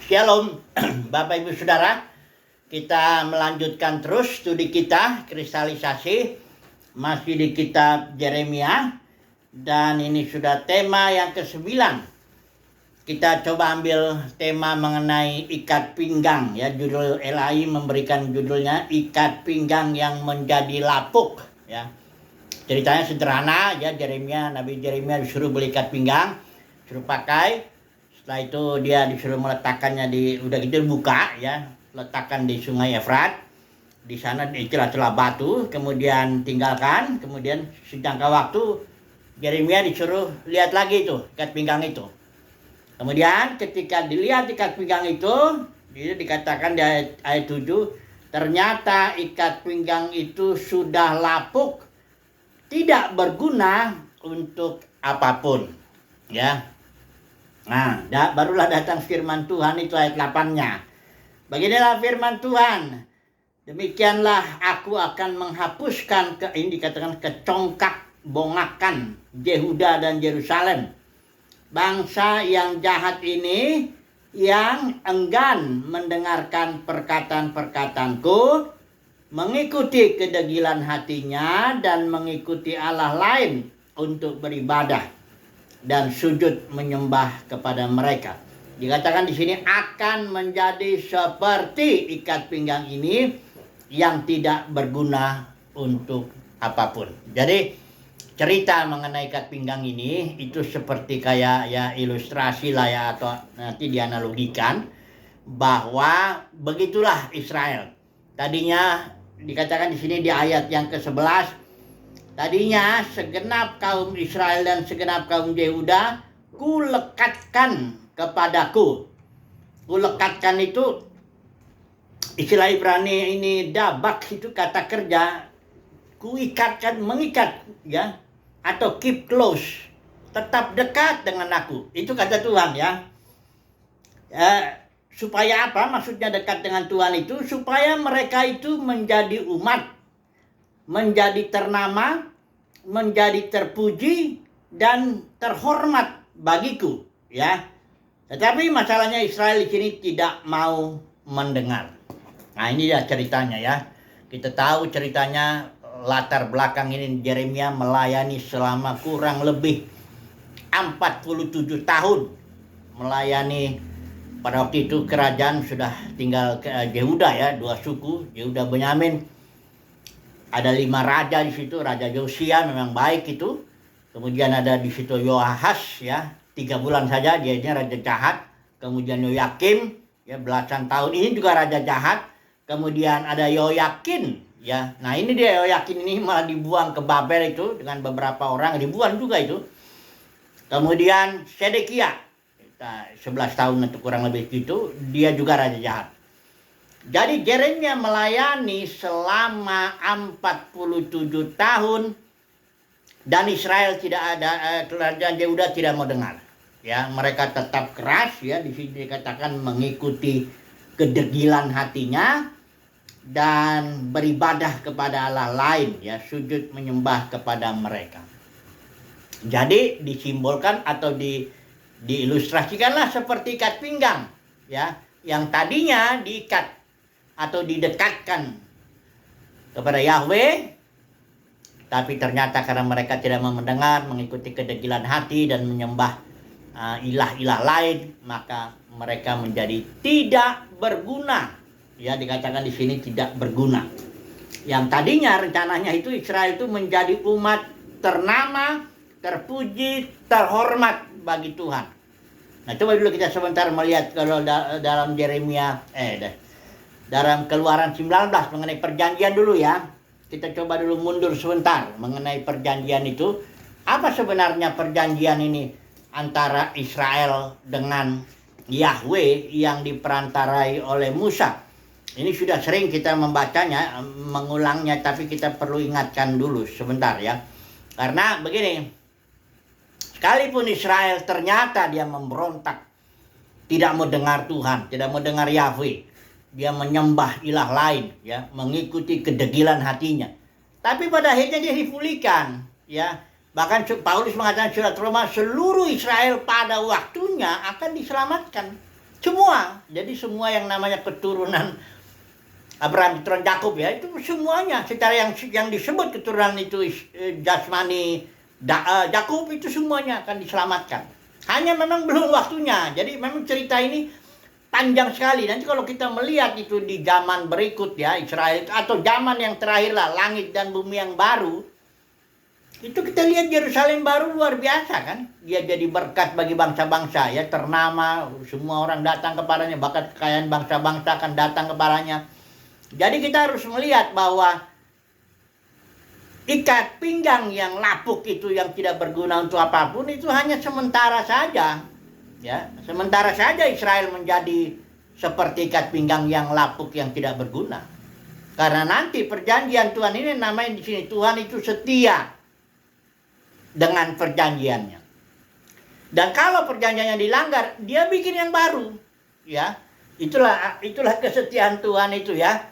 Shalom Bapak Ibu Saudara, kita melanjutkan terus studi kita kristalisasi masih di kitab Yeremia, dan ini sudah tema yang ke-9. Kita coba ambil tema mengenai ikat pinggang ya. Judul LAI memberikan judulnya ikat pinggang yang menjadi lapuk ya. Ceritanya sederhana ya, Nabi Yeremia disuruh beli ikat pinggang, suruh pakai. Setelah itu dia disuruh meletakkannya udah gitu buka ya, letakkan di sungai Efrat. Di sana di celah-celah batu, kemudian tinggalkan, kemudian sejangka waktu Yeremia disuruh lihat lagi itu ikat pinggang itu. Kemudian ketika dilihat ikat pinggang itu dikatakan di ayat 7, ternyata ikat pinggang itu sudah lapuk, tidak berguna untuk apapun ya. Nah, barulah datang firman Tuhan itu ayat 8-nya. Beginilah firman Tuhan. Demikianlah aku akan menghapuskan ini dikatakan kecongkak bongakan Yehuda dan Yerusalem. Bangsa yang jahat ini yang enggan mendengarkan perkataan-perkataanku, mengikuti kedegilan hatinya dan mengikuti Allah lain untuk beribadah dan sujud menyembah kepada mereka. Dikatakan di sini akan menjadi seperti ikat pinggang ini yang tidak berguna untuk apapun. Jadi cerita mengenai ikat pinggang ini itu seperti kayak ya ilustrasi lah ya, atau nanti dianalogikan bahwa begitulah Israel. Tadinya dikatakan di sini di ayat yang ke-11, tadinya segenap kaum Israel dan segenap kaum Yehuda kulekatkan kepadaku. Kulekatkan itu istilah Ibrani ini dabak, itu kata kerja. Kuikatkan, mengikat ya, atau keep close, tetap dekat dengan aku. Itu kata Tuhan ya. Supaya apa? Maksudnya dekat dengan Tuhan itu supaya mereka itu menjadi umat, menjadi ternama, menjadi terpuji dan terhormat bagiku ya. Tetapi masalahnya Israel di sini tidak mau mendengar. Nah, ini ya ceritanya ya. Kita tahu ceritanya, latar belakang ini Yeremia melayani selama kurang lebih 47 tahun. Melayani, pada waktu itu kerajaan sudah tinggal ke Yehuda ya, 2 suku, Yehuda Benyamin. Ada 5 raja di situ. Raja Yosia memang baik itu. Kemudian ada di situ Yoahas ya, 3 bulan saja dia ini raja jahat. Kemudian Yoyakim ya, belasan tahun, ini juga raja jahat. Kemudian ada Yoyakin ya. Nah, ini dia Yoyakin ini malah dibuang ke Babel itu dengan beberapa orang, dibuang juga itu. Kemudian Sedekia 11 tahun itu kurang lebih gitu, dia juga raja jahat. Jadi Yeremia melayani selama 47 tahun dan Israel tidak ada, kerajaan Yehuda tidak mau dengar. Ya, mereka tetap keras ya, di sini dikatakan mengikuti kedegilan hatinya dan beribadah kepada Allah lain ya, sujud menyembah kepada mereka. Jadi disimbolkan atau diilustrasikanlah seperti ikat pinggang ya, yang tadinya diikat atau didekatkan kepada Yahweh, tapi ternyata karena mereka tidak mau mendengar, mengikuti kedegilan hati dan menyembah ilah-ilah lain, maka mereka menjadi tidak berguna. Ya, dikatakan di sini tidak berguna. Yang tadinya rencananya itu Israel itu menjadi umat ternama, terpuji, terhormat bagi Tuhan. Nah, coba dulu kita sebentar melihat kalau dalam Yeremia dalam Keluaran 19 mengenai perjanjian dulu ya. Kita coba dulu mundur sebentar mengenai perjanjian itu. Apa sebenarnya perjanjian ini antara Israel dengan Yahweh yang diperantarai oleh Musa? Ini sudah sering kita membacanya, mengulangnya, tapi kita perlu ingatkan dulu sebentar ya. Karena begini, sekalipun Israel ternyata dia memberontak, tidak mau dengar Tuhan, tidak mau dengar Yahweh, dia menyembah ilah lain ya, mengikuti kedegilan hatinya, tapi pada akhirnya dia dipulihkan ya. Bahkan Paulus mengatakan surat Roma, seluruh Israel pada waktunya akan diselamatkan. Semua. Jadi semua yang namanya keturunan Abraham, keturunan Yakub ya, itu semuanya secara yang disebut keturunan itu jasmani Yakub itu semuanya akan diselamatkan. Hanya memang belum waktunya. Jadi memang cerita ini panjang sekali. Nanti kalau kita melihat itu di zaman berikut ya, Israel itu, atau zaman yang terakhir lah, langit dan bumi yang baru, itu kita lihat Yerusalem baru luar biasa kan. Dia jadi berkat bagi bangsa-bangsa ya, ternama, semua orang datang kepadanya, bahkan kekayaan bangsa-bangsa akan datang kepadanya. Jadi kita harus melihat bahwa ikat pinggang yang lapuk itu, yang tidak berguna untuk apapun, itu hanya sementara saja. Ya, sementara saja Israel menjadi seperti ikat pinggang yang lapuk yang tidak berguna. Karena nanti perjanjian Tuhan ini namanya di sini, Tuhan itu setia dengan perjanjiannya. Dan kalau perjanjiannya dilanggar, dia bikin yang baru. Ya, itulah kesetiaan Tuhan itu ya.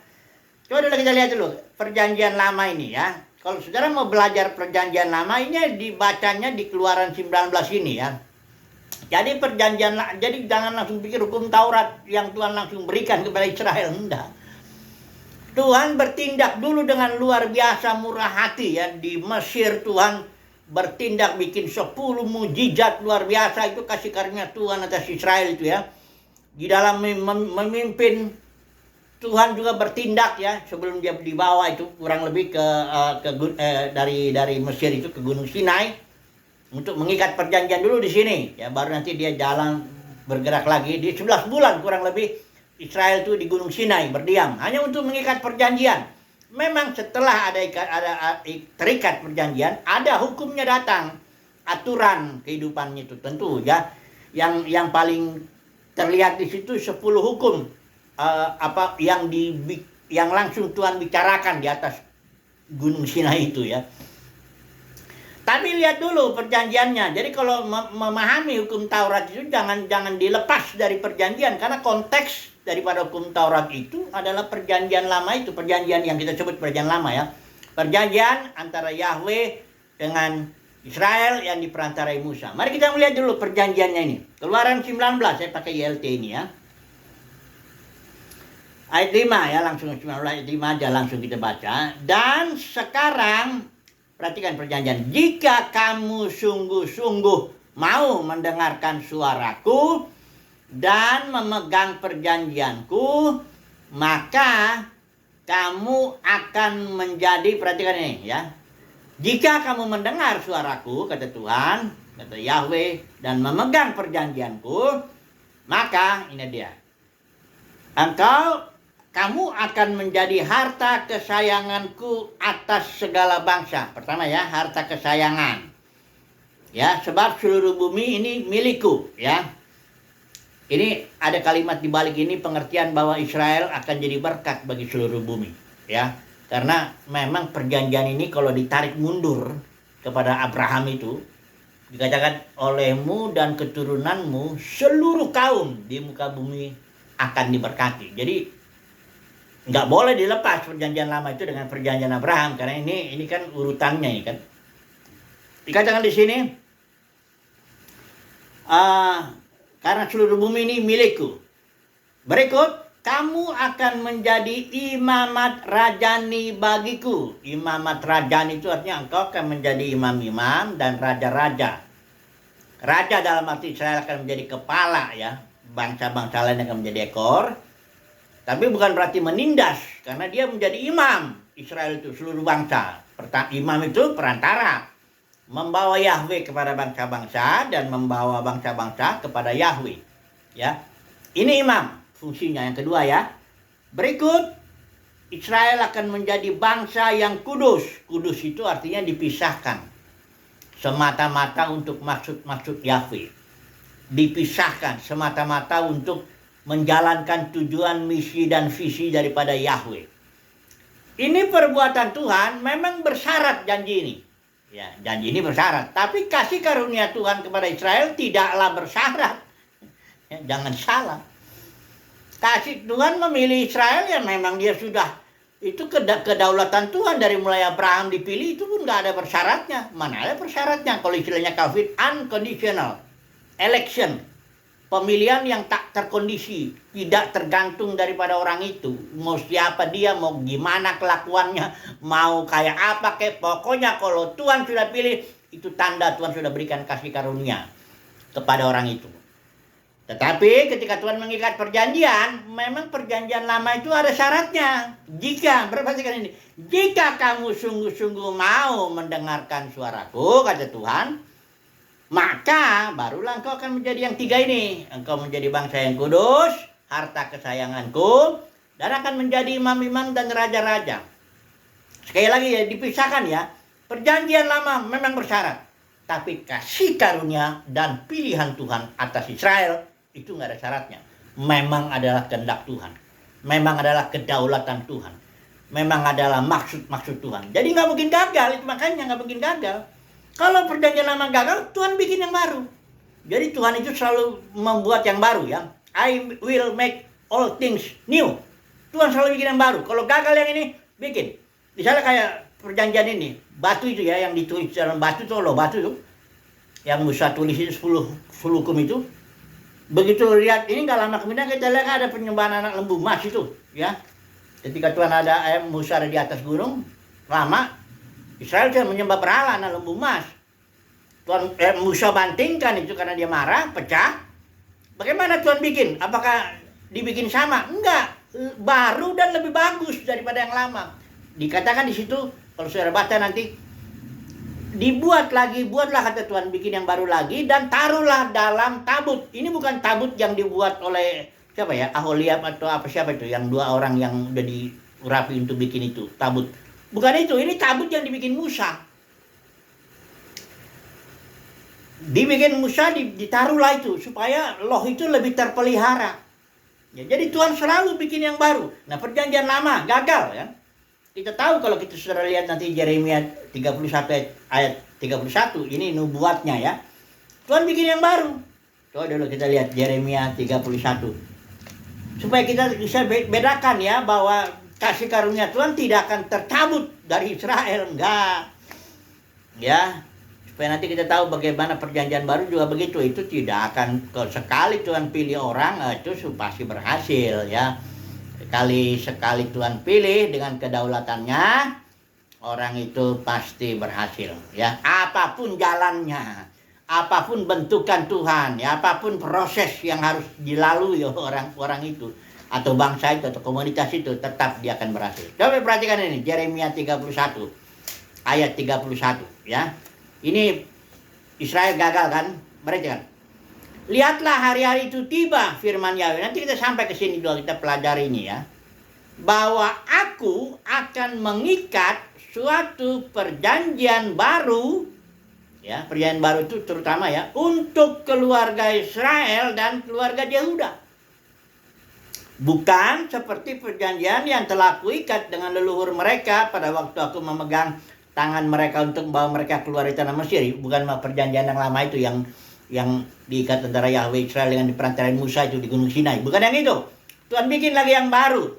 Coba dulu kita lihat dulu perjanjian lama ini ya. Kalau saudara mau belajar perjanjian lama, ini dibacanya di Keluaran 19 ini ya. Jadi jadi jangan langsung pikir hukum Taurat yang Tuhan langsung berikan kepada Israel, enggak. Tuhan bertindak dulu dengan luar biasa murah hati ya. Di Mesir Tuhan bertindak bikin 10 mujizat luar biasa, itu kasih karunia Tuhan atas Israel itu ya. Di dalam memimpin Tuhan juga bertindak ya, sebelum dia dibawa itu kurang lebih dari Mesir itu ke Gunung Sinai untuk mengikat perjanjian dulu di sini ya, baru nanti dia jalan bergerak lagi di 11 bulan kurang lebih Israel itu di Gunung Sinai berdiam hanya untuk mengikat perjanjian. Memang setelah ada terikat perjanjian, ada hukumnya datang, aturan kehidupannya itu tentu ya, yang paling terlihat di situ 10 hukum yang langsung Tuhan bicarakan di atas Gunung Sinai itu ya. Tapi lihat dulu perjanjiannya. Jadi kalau memahami hukum Taurat itu jangan dilepas dari perjanjian, karena konteks daripada hukum Taurat itu adalah perjanjian lama itu, perjanjian yang kita sebut perjanjian lama ya. Perjanjian antara Yahweh dengan Israel yang diperantarai Musa. Mari kita melihat dulu perjanjiannya ini. Keluaran 19, saya pakai YLT ini ya. Ayat 5 ya, langsung 19 ayat 5 aja langsung kita baca. Dan sekarang perhatikan perjanjian. Jika kamu sungguh-sungguh mau mendengarkan suaraku dan memegang perjanjianku, maka kamu akan menjadi, perhatikan ini ya. Jika kamu mendengar suaraku, kata Tuhan, kata Yahweh, dan memegang perjanjianku, maka ini dia. Kamu akan menjadi harta kesayanganku atas segala bangsa. Pertama ya, harta kesayangan. Ya, sebab seluruh bumi ini milikku, ya. Ini ada kalimat di balik ini, pengertian bahwa Israel akan jadi berkat bagi seluruh bumi, ya. Karena memang perjanjian ini kalau ditarik mundur kepada Abraham itu dikatakan olehmu dan keturunanmu seluruh kaum di muka bumi akan diberkati. Jadi nggak boleh dilepas perjanjian lama itu dengan perjanjian Abraham, karena ini kan urutannya ini kan. Dikatakan di sini, karena seluruh bumi ini milikku. Berikut, kamu akan menjadi imamat rajani bagiku. Imamat rajani itu artinya engkau akan menjadi imam-imam dan raja-raja. Raja dalam arti Israel akan menjadi kepala ya. Bangsa-bangsa lain akan menjadi ekor. Tapi bukan berarti menindas, karena dia menjadi imam. Israel itu seluruh bangsa. Imam itu perantara, membawa Yahweh kepada bangsa-bangsa dan membawa bangsa-bangsa kepada Yahweh. Ya, ini imam fungsinya. Yang kedua ya, berikut Israel akan menjadi bangsa yang kudus. Kudus itu artinya dipisahkan, semata-mata untuk maksud Yahweh. Dipisahkan semata-mata untuk menjalankan tujuan, misi, dan visi daripada Yahweh. Ini perbuatan Tuhan memang bersyarat janji ini. Ya, janji ini bersyarat. Tapi kasih karunia Tuhan kepada Israel tidaklah bersyarat. Ya, jangan salah. Kasih Tuhan memilih Israel ya memang dia sudah. Itu kedaulatan Tuhan dari mulai Abraham dipilih itu pun gak ada persyaratnya. Mana ada persyaratnya? Kalau istilahnya Calvin, unconditional election. Pemilihan yang tak terkondisi, tidak tergantung daripada orang itu. Mau siapa dia, mau gimana kelakuannya, mau kayak apa kayak, pokoknya kalau Tuhan sudah pilih, itu tanda Tuhan sudah berikan kasih karunia kepada orang itu. Tetapi ketika Tuhan mengikat perjanjian, memang perjanjian lama itu ada syaratnya. Perhatikan ini, jika kamu sungguh-sungguh mau mendengarkan suaraku, kata Tuhan, maka barulah engkau akan menjadi yang tiga ini. Engkau menjadi bangsa yang kudus, harta kesayanganku, dan akan menjadi imam-imam dan raja-raja. Sekali lagi ya, dipisahkan ya. Perjanjian lama memang bersyarat. Tapi kasih karunia dan pilihan Tuhan atas Israel, itu nggak ada syaratnya. Memang adalah kehendak Tuhan. Memang adalah kedaulatan Tuhan. Memang adalah maksud-maksud Tuhan. Jadi nggak mungkin gagal, itu makanya nggak mungkin gagal. Kalau perjanjian lama gagal, Tuhan bikin yang baru. Jadi Tuhan itu selalu membuat yang baru ya. I will make all things new. Tuhan selalu bikin yang baru. Kalau gagal yang ini, bikin. Misalnya kayak perjanjian ini, batu itu ya, yang ditulis dalam batu itu loh, batu itu. Yang Musa tulis itu 10 hukum itu. Begitu lihat, ini nggak lama kemudian kita lihat ada penyembahan anak lembu emas itu. Ya. Ketika Tuhan ada Musa ada di atas gunung, lama. Israel sudah menyembah berhala anak lembu emas. Tuhan Musa bantingkan itu karena dia marah, pecah. Bagaimana Tuhan bikin? Apakah dibikin sama? Enggak, baru dan lebih bagus daripada yang lama. Dikatakan di situ, kalau saudara baca nanti, buatlah kata Tuhan, bikin yang baru lagi dan taruhlah dalam tabut. Ini bukan tabut yang dibuat oleh siapa ya, Aholiab atau siapa itu, yang 2 orang yang udah diurapi untuk bikin itu tabut. Bukan itu, ini tabut yang dibikin Musa. Dibikin Musa, ditaruhlah itu supaya loh itu lebih terpelihara. Ya, jadi Tuhan selalu bikin yang baru. Nah, perjanjian lama gagal ya. Kita tahu kalau kita sudah lihat nanti Yeremia 31 ayat 31, ini nubuatnya ya. Tuhan bikin yang baru. Coba dulu kita lihat Yeremia 31. Supaya kita bisa bedakan ya bahwa kasih karunia Tuhan tidak akan tercabut dari Israel, enggak. Ya, supaya nanti kita tahu bagaimana perjanjian baru juga begitu. Itu tidak akan, kalau sekali Tuhan pilih orang, itu pasti berhasil ya. Sekali Tuhan pilih dengan kedaulatannya, orang itu pasti berhasil ya. Apapun jalannya, apapun bentukan Tuhan, ya, apapun proses yang harus dilalui orang-orang itu, atau bangsa itu, atau komunitas itu, tetap dia akan berhasil. Coba perhatikan ini, Yeremia 31, ayat 31, ya. Ini Israel gagal kan? Perhatikan. Lihatlah hari-hari itu tiba, firman Yahweh. Nanti kita sampai ke sini dulu, kita pelajari ini ya. Bahwa aku akan mengikat suatu perjanjian baru, ya, perjanjian baru itu terutama ya, untuk keluarga Israel dan keluarga Yehuda. Bukan seperti perjanjian yang telah kuikat dengan leluhur mereka pada waktu aku memegang tangan mereka untuk membawa mereka keluar dari tanah Mesir. Bukan perjanjian yang lama itu yang diikat antara Yahweh Israel dengan di perantaraan Musa itu di Gunung Sinai. Bukan yang itu. Tuhan bikin lagi yang baru.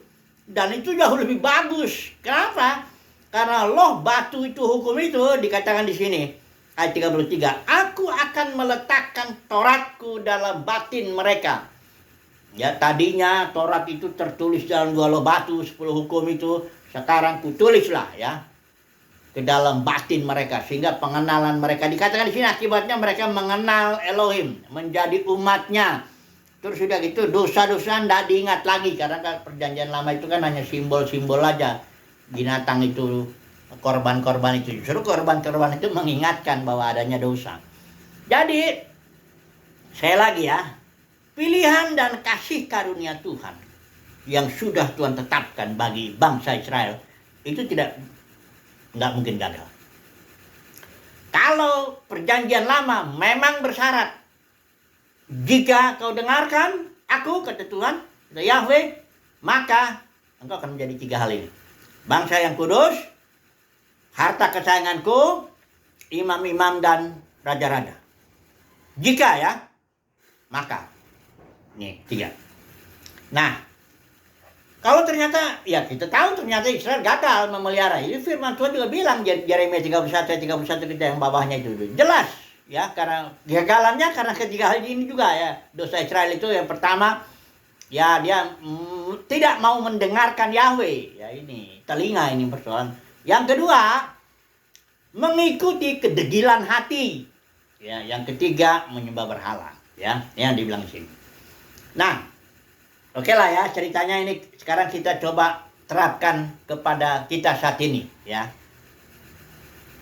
Dan itu jauh lebih bagus. Kenapa? Karena loh batu itu, hukum itu dikatakan di sini. Ayat 33. Aku akan meletakkan Tauratku dalam batin mereka. Ya, tadinya Taurat itu tertulis dalam 2 loh batu, 10 hukum itu. Sekarang kutulislah ya ke dalam batin mereka, sehingga pengenalan mereka, dikatakan di sini akibatnya mereka mengenal Elohim, menjadi umatnya. Terus sudah gitu dosa-dosa tidak diingat lagi, karena perjanjian lama itu kan hanya simbol-simbol aja. Binatang itu, korban-korban itu, justru korban-korban itu mengingatkan bahwa adanya dosa. Jadi saya lagi ya, pilihan dan kasih karunia Tuhan yang sudah Tuhan tetapkan bagi bangsa Israel itu nggak mungkin gagal. Kalau perjanjian lama memang bersyarat, jika kau dengarkan aku, kata Tuhan, kata Yahweh, maka engkau akan menjadi 3 hal ini. Bangsa yang kudus, harta kesayanganku, imam-imam dan raja-raja. Jika ya, maka nih 3. Nah, kalau ternyata, ya kita tahu ternyata Israel gagal memelihara. Ini firman Tuhan juga bilang, Yeremia 31 kita yang bawahnya itu. Jelas. ya, karena kegagalannya karena ketiga hal ini juga ya. Dosa Israel itu yang pertama, ya dia tidak mau mendengarkan Yahweh. Ya ini, telinga ini persoalan. Yang kedua, mengikuti kedegilan hati. Ya, yang ketiga menyembah berhala, ya, yang dibilang di sini. Nah, oke lah ya, ceritanya ini sekarang kita coba terapkan kepada kita saat ini, ya.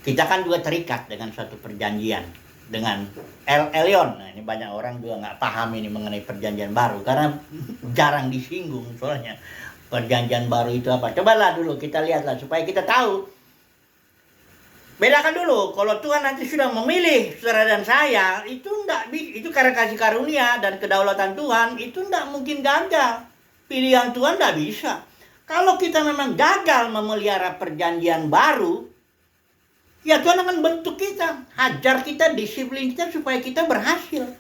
Kita kan juga terikat dengan suatu perjanjian dengan El Elyon. Nah, ini banyak orang juga nggak paham ini mengenai perjanjian baru karena jarang disinggung soalnya. Perjanjian baru itu apa? Cobalah dulu kita lihatlah supaya kita tahu. Bedakan dulu, kalau Tuhan nanti sudah memilih saudara dan saya, itu karena kasih karunia dan kedaulatan Tuhan, itu enggak mungkin gagal. Pilihan Tuhan enggak bisa. Kalau kita memang gagal memelihara perjanjian baru, ya Tuhan akan bentuk kita, hajar kita, disiplin kita supaya kita berhasil.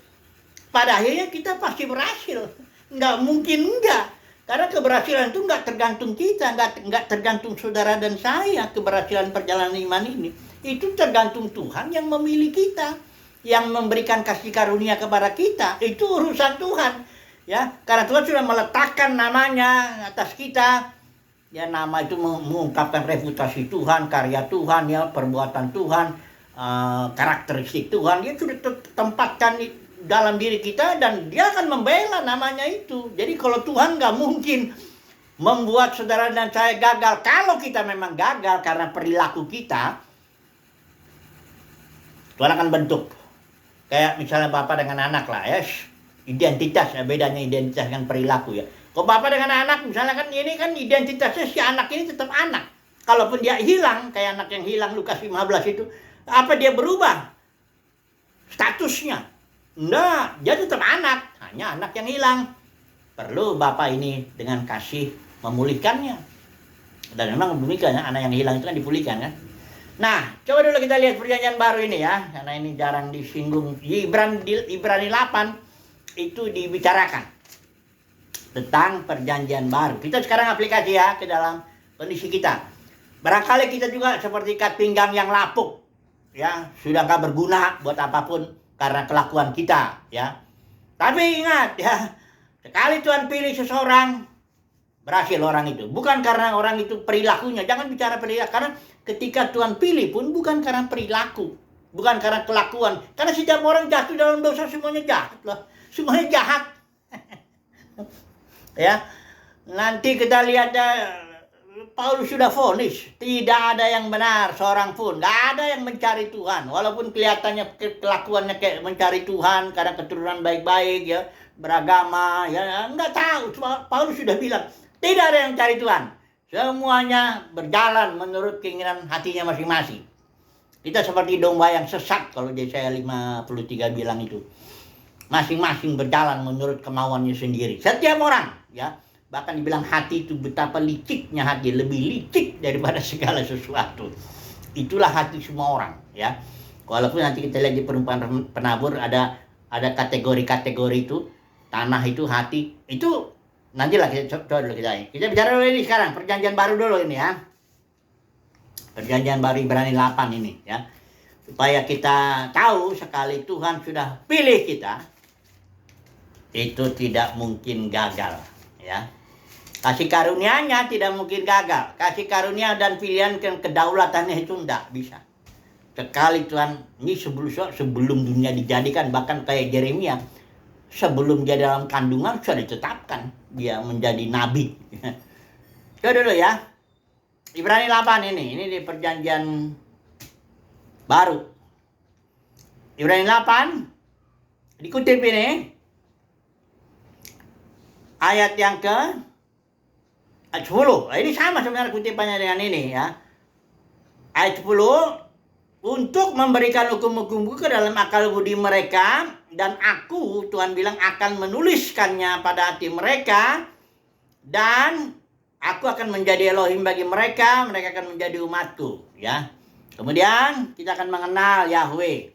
Pada akhirnya kita pasti berhasil. Enggak mungkin enggak. Karena keberhasilan itu enggak tergantung kita, enggak tergantung saudara dan saya, keberhasilan perjalanan iman ini. Itu tergantung Tuhan yang memilih kita, yang memberikan kasih karunia kepada kita. Itu urusan Tuhan, ya. Karena Tuhan sudah meletakkan namanya atas kita. Ya, nama itu mengungkapkan reputasi Tuhan, karya Tuhan, ya, perbuatan Tuhan, karakteristik Tuhan. Dia sudah tempatkan dalam diri kita dan dia akan membela namanya itu. Jadi kalau Tuhan nggak mungkin membuat saudara dan saya gagal. Kalau kita memang gagal karena perilaku kita, Tuhan akan bentuk. Kayak misalnya bapak dengan anak lah, ya. Identitas, ya, bedanya identitas dengan perilaku, ya. Kalau bapak dengan anak, misalnya kan ini kan identitasnya si anak ini tetap anak. Kalaupun dia hilang, kayak anak yang hilang Lukas 15 itu, apa dia berubah statusnya? Enggak, dia tetap anak, hanya anak yang hilang. Perlu bapak ini dengan kasih memulihkannya. Dan memang demikian, anak yang hilang itu kan dipulihkan, kan. Nah, coba dulu kita lihat perjanjian baru ini, ya, karena ini jarang disinggung. Di Ibrani 8 itu dibicarakan tentang perjanjian baru. Kita sekarang aplikasi, ya, ke dalam kondisi kita. Barangkali kita juga seperti ikat pinggang yang lapuk, ya, sudah gak berguna buat apapun karena kelakuan kita, ya. Tapi ingat, ya, sekali Tuhan pilih seseorang, berhasil orang itu. Bukan karena orang itu perilakunya. Jangan bicara perilaku. Karena ketika Tuhan pilih pun bukan karena perilaku. Bukan karena kelakuan. Karena setiap orang jatuh dalam dosa semuanya jahat loh. Semuanya jahat. Ya. Nanti kita lihat Paulus sudah vonis. Tidak ada yang benar seorang pun. Tidak ada yang mencari Tuhan. Walaupun kelihatannya kelakuannya kayak mencari Tuhan. Karena keturunan baik-baik, ya. Beragama. Ya. Enggak tahu. Paulus sudah bilang. Tidak ada yang mencari Tuhan. Semuanya berjalan menurut keinginan hatinya masing-masing. Kita seperti domba yang sesat, kalau Yesaya 53 bilang itu. Masing-masing berjalan menurut kemauannya sendiri. Setiap orang, ya. Bahkan dibilang hati itu betapa liciknya hati. Lebih licik daripada segala sesuatu. Itulah hati semua orang, ya. Walaupun nanti kita lihat di perumpamaan penabur ada kategori-kategori itu. Tanah itu, hati. Itu nantilah kita coba dulu kita bicara dulu ini sekarang. Perjanjian baru dulu ini, ya. Perjanjian baru Ibrani 8 ini, ya. Supaya kita tahu sekali Tuhan sudah pilih kita, itu tidak mungkin gagal, ya. Kasih karunia-Nya tidak mungkin gagal. Kasih karunia dan pilihan kedaulatannya itu tidak bisa. Sekali Tuhan, ini sebelum dunia dijadikan, bahkan kayak Yeremia, sebelum dia dalam kandungan sudah ditetapkan dia menjadi nabi. Coba dulu, ya. Ibrani 8 ini di perjanjian baru. Ibrani 8 dikutip ini ayat yang ke 10. Ini sama sebenarnya kutipannya dengan ini, ya. Ayat 10, untuk memberikan hukum-hukumku ke dalam akal budi mereka, dan aku, Tuhan bilang, akan menuliskannya pada hati mereka, dan aku akan menjadi Elohim bagi mereka, mereka akan menjadi umatku, ya. Kemudian kita akan mengenal Yahweh.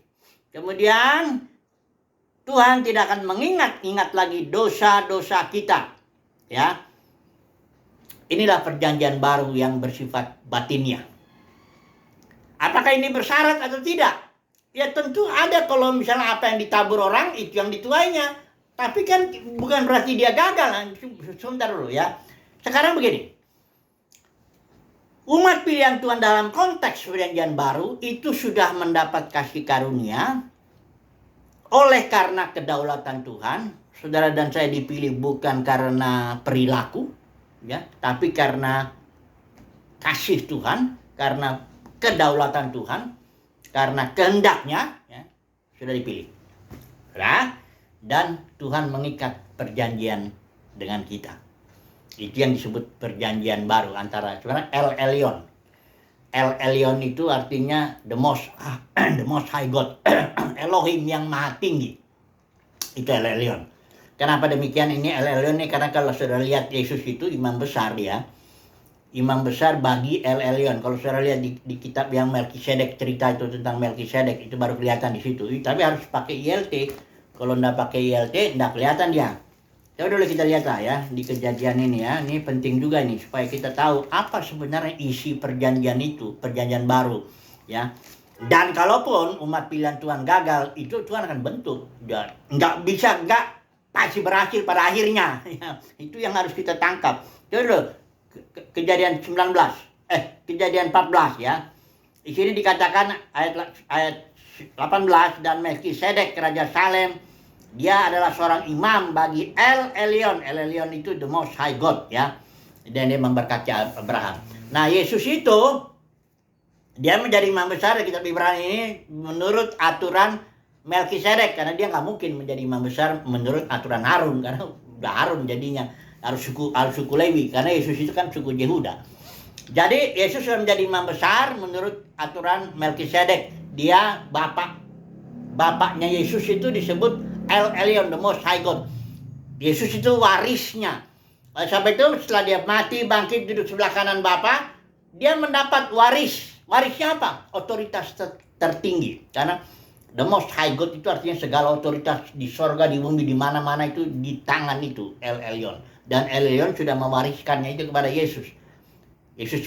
Kemudian Tuhan tidak akan mengingat lagi dosa-dosa kita, ya. Inilah perjanjian baru yang bersifat batinnya. Apakah ini bersyarat atau tidak? Ya tentu ada, kalau misalnya apa yang ditabur orang itu yang dituainya. Tapi kan bukan berarti dia gagal. Sebentar dulu ya. Sekarang begini. Umat pilihan Tuhan dalam konteks perjanjian baru itu sudah mendapat kasih karunia oleh karena kedaulatan Tuhan. Saudara dan saya dipilih bukan karena perilaku, ya, tapi karena kasih Tuhan, karena kedaulatan Tuhan, karena kehendaknya, ya, sudah dipilih. Nah, dan Tuhan mengikat perjanjian dengan kita. Itu yang disebut perjanjian baru antara sebenarnya El Elyon. El Elyon itu artinya the most high God. Elohim yang maha tinggi. Itu El Elyon. Kenapa demikian? Ini El Elyon ini karena kalau saudara lihat Yesus itu imam besar, ya. Imam besar bagi El Elyon. Kalau saudara lihat di kitab yang Melkisedek, cerita itu tentang Melkisedek, itu baru kelihatan di situ. Tapi harus pakai ILT. Kalau enggak pakai ILT, enggak kelihatan dia. Coba dulu kita lihat lah ya di kejadian ini ya. Ini penting juga nih supaya kita tahu apa sebenarnya isi perjanjian itu, perjanjian baru, ya. Dan kalaupun umat pilihan Tuhan gagal, itu Tuhan akan bentuk. Enggak bisa, enggak pasti berhasil pada akhirnya. Ya. Itu yang harus kita tangkap. Coba dulu Kejadian 14 ya. Di sini dikatakan ayat 18, dan Melkisedek raja Salem, dia adalah seorang imam bagi El Elyon. El Elyon itu the most high God, ya. Dan dia memberkati Abraham. Nah, Yesus itu dia menjadi imam besar di kitab Ibrani ini menurut aturan Melkisedek, karena dia nggak mungkin menjadi imam besar menurut aturan Harun, karena udah Harun jadinya. Harus suku Lewi, karena Yesus itu kan suku Yehuda. Jadi Yesus sudah menjadi imam besar menurut aturan Melkisedek. Dia bapaknya Yesus itu disebut El Elyon, the most high God. Yesus itu warisnya. Sampai itu setelah dia mati, bangkit, duduk sebelah kanan Bapa, dia mendapat waris. Warisnya apa? Otoritas tertinggi. Karena the most high God itu artinya segala otoritas di sorga, di bumi, di mana-mana itu di tangan itu El Elyon. Dan El Elyon sudah mewariskannya itu kepada Yesus. Yesus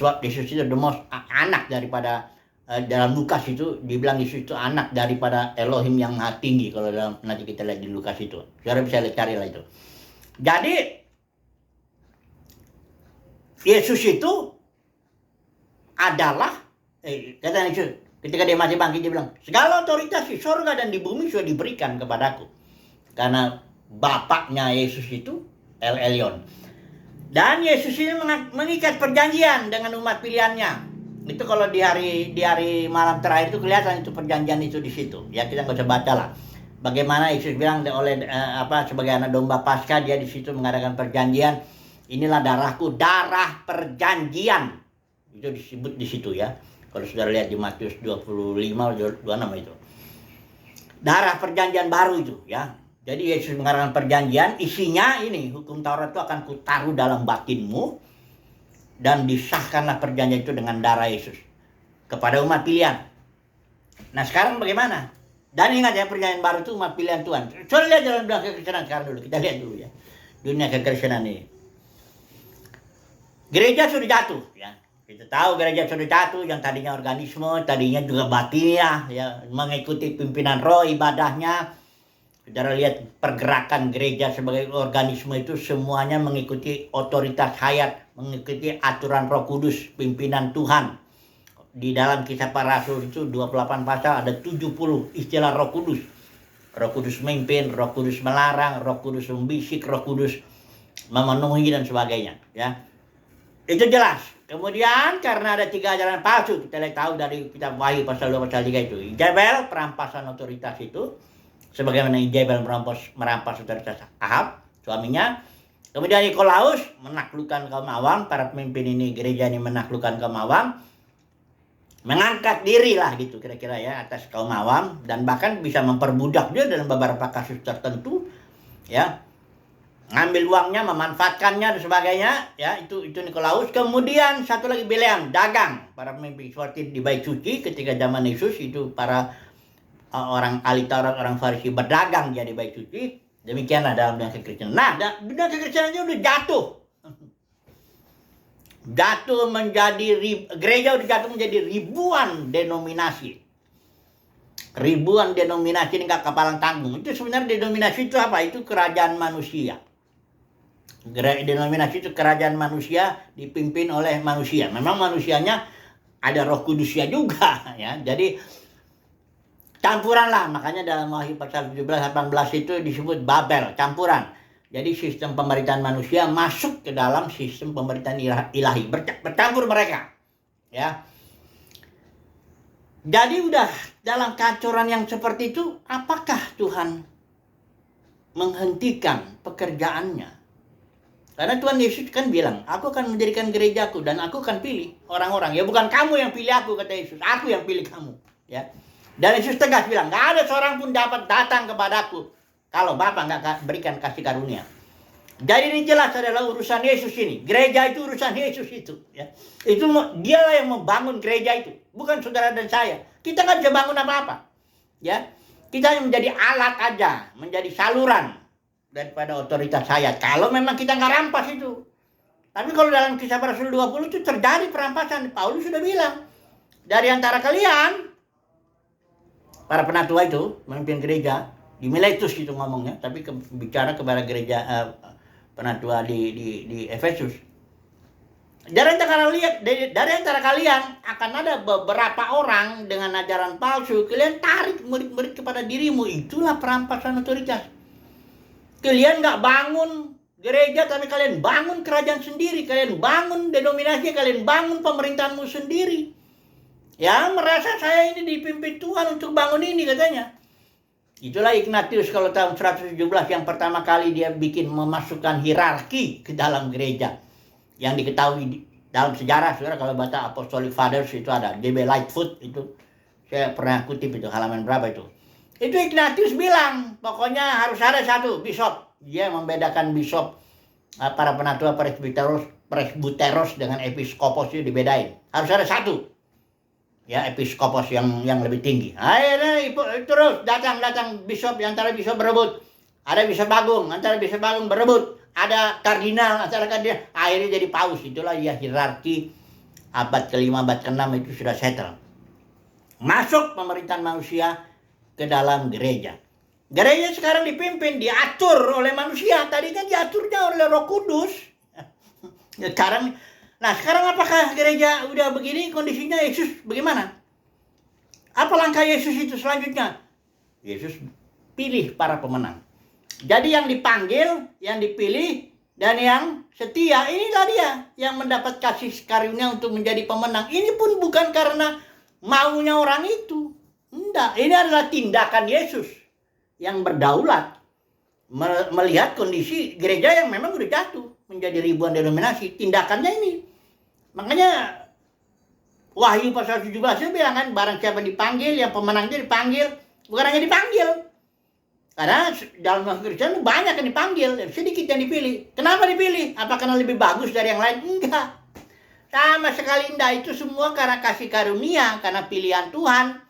itu the most anak daripada, dalam Lukas itu dibilang Yesus itu anak daripada Elohim yang maha tinggi. Kalau nanti kita lihat di Lukas itu, saudara bisa carilah itu. Jadi Yesus itu adalah kata Yesus ketika dia masih bangkit, dia bilang segala otoritas di surga dan di bumi sudah diberikan kepadaku. Karena bapaknya Yesus itu El Elyon. Dan Yesus ini mengikat perjanjian dengan umat pilihannya. Itu kalau di hari malam terakhir itu kelihatan itu perjanjian itu di situ. Ya, kita nggak usah baca lah. Bagaimana Yesus bilang oleh sebagai anak domba Paskah, dia di situ mengadakan perjanjian. Inilah darahku, darah perjanjian. Itu disebut di situ ya. Kalau saudara lihat di Matius 25 26 itu. Darah perjanjian baru itu ya. Jadi Yesus mengadakan perjanjian, isinya ini, hukum Taurat itu akan kutaruh dalam batinmu, dan disahkanlah perjanjian itu dengan darah Yesus kepada umat pilihan. Nah, sekarang bagaimana? Dan ingat ya, perjanjian baru itu umat pilihan Tuhan. Coba lihat dalam dunia kekristenan sekarang dulu. Kita lihat dulu ya. Dunia kekristenan ini. Gereja sudah jatuh ya. Kita tahu gereja sudah jatuh, yang tadinya organisme, tadinya juga batinnya ya, mengikuti pimpinan roh ibadahnya. Saudara lihat pergerakan gereja sebagai organisme itu semuanya mengikuti otoritas hayat, mengikuti aturan Roh Kudus, pimpinan Tuhan. Di dalam Kisah Para Rasul itu 28 pasal ada 70 istilah Roh Kudus. Roh Kudus memimpin, Roh Kudus melarang, Roh Kudus membisik, Roh Kudus memenuhi dan sebagainya, ya. Itu jelas. Kemudian karena ada 3 ajaran palsu, kita lihat tahu dari kitab Wahyu pasal 2 pasal 3 itu. Jezebel, perampasan otoritas itu. Sebagaimana Jezebel merampas otoritas Ahab, suaminya. Kemudian Nikolaus menaklukkan kaum awam, para pemimpin ini, gereja ini menaklukkan kaum awam, mengangkat diri lah gitu kira-kira ya atas kaum awam, dan bahkan bisa memperbudak dia dalam beberapa kasus tertentu, ya. Ngambil uangnya, memanfaatkannya dan sebagainya, ya. Itu Nikolaus. Kemudian satu lagi Bileam, dagang, para pemimpin seperti di Bait Suci ketika zaman Yesus itu para orang ahli Taurat, orang Farisi berdagang jadi Bait Suci. Demikianlah dalam dunia kekristenan. Nah, dunia kekristenannya udah jatuh. Gereja udah jatuh menjadi ribuan denominasi. Ribuan denominasi ini nggak kepalang tanggung. Itu sebenarnya denominasi itu apa? Itu kerajaan manusia. Denominasi itu kerajaan manusia dipimpin oleh manusia. Memang manusianya ada Roh Kudusnya juga ya. Jadi campuran lah. Makanya dalam Wahyu pasal 17-18 itu disebut Babel, campuran. Jadi sistem pemerintahan manusia masuk ke dalam sistem pemerintahan ilahi. Bercampur mereka. Ya. Jadi udah dalam kacuran yang seperti itu, apakah Tuhan menghentikan pekerjaannya? Karena Tuhan Yesus kan bilang, aku akan mendirikan gerejaku dan aku akan pilih orang-orang. Ya bukan kamu yang pilih aku, kata Yesus, aku yang pilih kamu. Ya. Dan Yesus tegas bilang, gak ada seorang pun dapat datang kepadaku kalau Bapa gak berikan kasih karunia. Jadi ini jelas adalah urusan Yesus ini. Gereja itu urusan Yesus itu. Ya. Itu dialah yang membangun gereja itu. Bukan saudara dan saya. Kita nggak bisa bangun apa-apa. Ya. Kita hanya menjadi alat aja. Menjadi saluran daripada otoritas saya. Kalau memang kita nggak rampas itu. Tapi kalau dalam Kisah Para Rasul 20 itu terjadi perampasan. Paulus sudah bilang. Dari antara kalian, para penatua itu, memimpin gereja, di Miletus itu ngomongnya. Tapi bicara kepada gereja penatua di Efesus. Dari antara kalian akan ada beberapa orang dengan ajaran palsu. Kalian tarik murid-murid kepada dirimu. Itulah perampasan otoritas. Kalian nggak bangun gereja, tapi kalian bangun kerajaan sendiri. Kalian bangun denominasi, kalian bangun pemerintahanmu sendiri. Ya, merasa saya ini dipimpin Tuhan untuk bangun ini katanya. Itulah Ignatius kalau tahun 117 yang pertama kali dia memasukkan hierarki ke dalam gereja. Yang diketahui dalam sejarah, saudara, kalau baca Apostolic Fathers itu ada. J.B. Lightfoot itu, saya pernah kutip itu, halaman berapa itu. Itu Ignatius bilang, pokoknya harus ada satu, bishop. Dia membedakan bishop, para penatua presbyteros dengan episkopos itu dibedain. Harus ada satu. Ya, episkopos yang lebih tinggi. Akhirnya terus datang bishop, antara bishop berebut. Ada bishop agung, antara bishop agung berebut. Ada kardinal, antara kardinal. Akhirnya jadi paus. Itulah ya hierarki abad ke-5, abad ke-6 itu sudah settle. Masuk pemerintahan manusia ke dalam gereja. Gereja sekarang dipimpin, diatur oleh manusia. Tadi kan diaturnya oleh Roh Kudus. Sekarang apakah gereja udah begini kondisinya? Yesus bagaimana? Apa langkah Yesus itu selanjutnya? Yesus pilih para pemenang. Jadi yang dipanggil, yang dipilih, dan yang setia, inilah dia yang mendapat kasih karunia untuk menjadi pemenang. Ini pun bukan karena maunya orang itu. Enggak, ini adalah tindakan Yesus yang berdaulat. Melihat kondisi gereja yang memang udah jatuh menjadi ribuan denominasi. Tindakannya ini. Makanya Wahyu pasal 17 itu bilang kan, barang siapa dipanggil, yang pemenangnya dipanggil. Bukan hanya dipanggil. Karena dalam Kristen banyak yang dipanggil, sedikit yang dipilih. Kenapa dipilih? Apa karena lebih bagus dari yang lain? Enggak. Sama sekali enggak. Itu semua karena kasih karunia, karena pilihan Tuhan.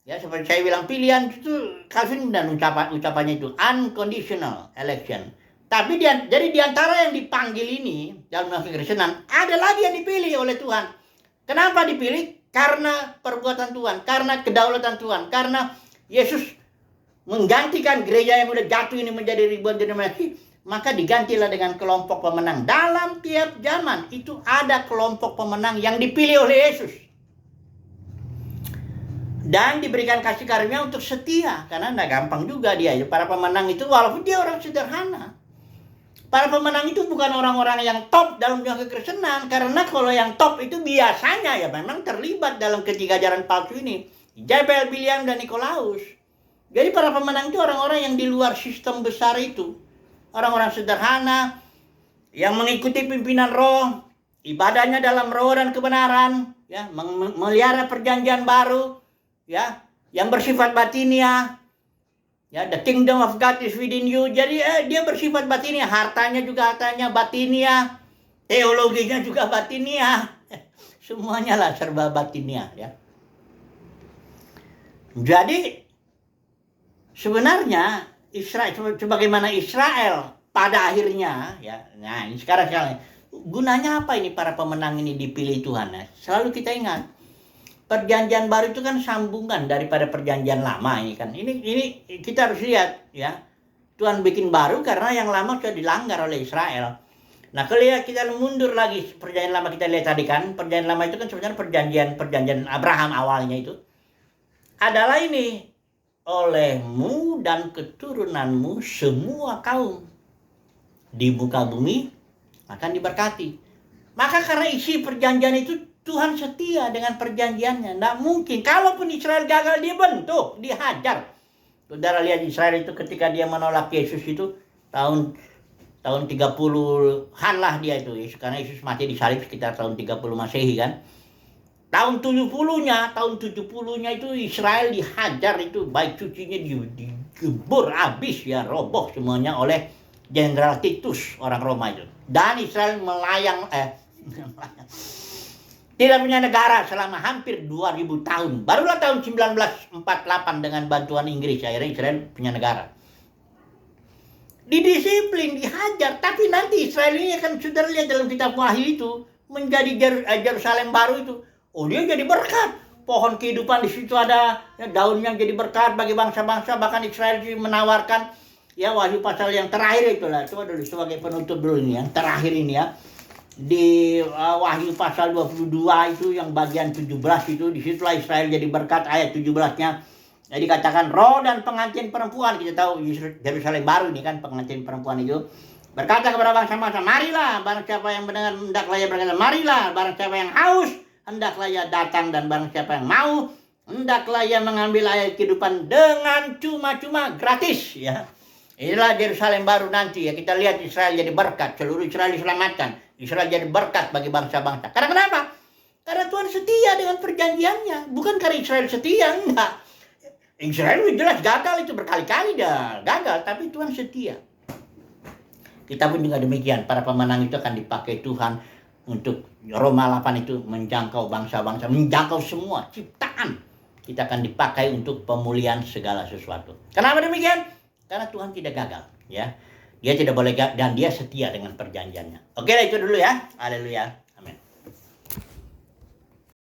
Ya, seperti saya bilang, pilihan itu, Calvin dan ucapannya itu, unconditional election. Tapi jadi diantara yang dipanggil ini, dalam kekristenan, ada lagi yang dipilih oleh Tuhan. Kenapa dipilih? Karena perbuatan Tuhan, karena kedaulatan Tuhan, karena Yesus menggantikan gereja yang udah jatuh ini menjadi ribuan denominasi, maka digantilah dengan kelompok pemenang. Dalam tiap zaman itu ada kelompok pemenang yang dipilih oleh Yesus. Dan diberikan kasih karunia untuk setia, karena enggak gampang juga dia. Para pemenang itu walaupun dia orang sederhana. Para pemenang itu bukan orang-orang yang top dalam dunia kekristenan. Karena kalau yang top itu biasanya ya memang terlibat dalam ketiga ajaran palsu ini. Jebel, Biliam, dan Nikolaus. Jadi para pemenang itu orang-orang yang di luar sistem besar itu. Orang-orang sederhana yang mengikuti pimpinan roh. Ibadahnya dalam roh dan kebenaran. Ya, melihara perjanjian baru. Ya, yang bersifat batinia. Ya, the kingdom of God is within you. Jadi dia bersifat batinia. Hartanya juga hartanya batinia. Teologinya juga batinia. Semuanya lah serba batinia. Ya. Jadi sebenarnya Israel, sebagaimana Israel pada akhirnya, ya. Nah, ini sekarang gunanya apa ini para pemenang ini dipilih Tuhan? Nah, selalu kita ingat. Perjanjian baru itu kan sambungan daripada perjanjian lama ini kan. Ini kita harus lihat ya. Tuhan bikin baru karena yang lama sudah dilanggar oleh Israel. Nah, kalau kita mundur lagi perjanjian lama, kita lihat tadi kan, perjanjian lama itu kan sebenarnya perjanjian Abraham awalnya itu adalah ini, olehmu dan keturunanmu semua kaum di muka bumi akan diberkati. Maka karena isi perjanjian itu Tuhan setia dengan perjanjiannya. Tidak mungkin. Kalaupun Israel gagal, dia bentuk, dihajar. Saudara lihat Israel itu ketika dia menolak Yesus itu tahun 30-an lah dia itu. Karena Yesus mati disalib sekitar tahun 30 Masehi kan. Tahun 70-nya itu Israel dihajar itu, bait sucinya digebur habis ya, roboh semuanya oleh Jenderal Titus orang Roma itu. Dan Israel tidak punya negara selama hampir 2000 tahun. Barulah tahun 1948 dengan bantuan Inggris akhirnya Israel punya negara. Didisiplin, dihajar, tapi nanti Israel ini kan sudah lihat dalam kitab Wahyu itu menjadi Yerusalem baru itu. Oh, dia jadi berkat. Pohon kehidupan di situ ada, ya, daunnya jadi berkat bagi bangsa-bangsa. Bahkan Israel menawarkan ya Wahyu pasal yang terakhir itulah. Coba dulu sebagai penutup dulu ini yang terakhir ini ya. Di Wahyu pasal 22 itu yang bagian 17 itu, disitulah Israel jadi berkat. Ayat 17-nya ya, dikatakan roh dan pengantin perempuan. Kita tahu Yerusalem baru ini kan, pengantin perempuan itu berkata kepada bangsa-bangsa, marilah barang siapa yang mendengar hendaklah ia berkata, marilah barang siapa yang haus hendaklah ia datang, dan barang siapa yang mau hendaklah ia mengambil air kehidupan dengan cuma-cuma gratis ya. Inilah Yerusalem baru nanti ya. Kita lihat Israel jadi berkat, seluruh Israel diselamatkan. Israel jadi berkat bagi bangsa-bangsa. Karena kenapa? Karena Tuhan setia dengan perjanjiannya. Bukan karena Israel setia, enggak. Israel jelas gagal itu, berkali-kali dah gagal, tapi Tuhan setia. Kita pun juga demikian. Para pemenang itu akan dipakai Tuhan untuk Roma 8 itu menjangkau bangsa-bangsa, menjangkau semua ciptaan. Kita akan dipakai untuk pemulihan segala sesuatu. Kenapa demikian? Karena Tuhan tidak gagal, ya. Dia tidak boleh gagal dan dia setia dengan perjanjiannya. Oke, itu dulu ya. Haleluya.